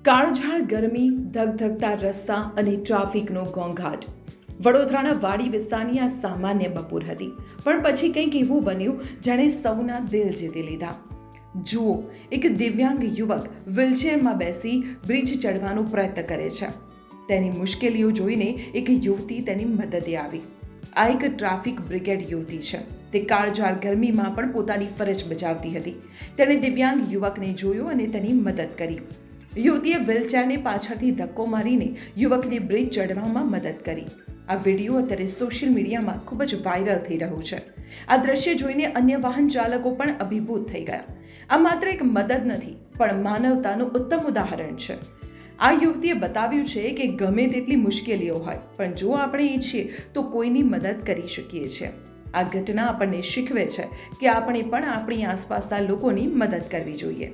કાળઝાળ ગરમી, ધગધગતા રસ્તા અને ટ્રાફિકનો ઘોંઘાટ. વડોદરાના વાડી વિસ્તારની આ સામાન્ય બપોર હતી, પણ પછી કંઈક એવું બન્યું જેણે સૌના દિલ જીતી લીધા. જુઓ, એક દિવ્યાંગ યુવક વ્હીલચેરમાં બેસી બ્રિજ ચડવાનો પ્રયત્ન કરે છે. તેની મુશ્કેલીઓ જોઈને એક યુવતી તેની મદદે આવી. આ એક ટ્રાફિક બ્રિગેડ યુવતી છે. તે કાળઝાળ ગરમીમાં પણ પોતાની ફરજ બજાવતી હતી. તેણે દિવ્યાંગ યુવકને જોયો અને તેની મદદ કરી. યુવતીએ વ્હીલચેરને પાછળથી ધક્કો મારીને યુવકને બ્રિજ ચડવામાં મદદ કરી. આ વિડીયો અત્યારે સોશિયલ મીડિયામાં ખૂબ જ વાયરલ થઈ રહ્યો છે. આ દ્રશ્ય જોઈને અન્ય વાહન ચાલકો પણ અભિભૂત થઈ ગયા. આ માત્ર એક મદદ નથી, પણ માનવતાનું ઉત્તમ ઉદાહરણ છે. આ યુવતીએ બતાવ્યું છે કે ગમે તેટલી મુશ્કેલીઓ હોય, પણ જો આપણે ઈચ્છીએ તો કોઈની મદદ કરી શકીએ છીએ. આ ઘટના આપણને શીખવે છે કે આપણે પણ આપણી આસપાસના લોકોની મદદ કરવી જોઈએ.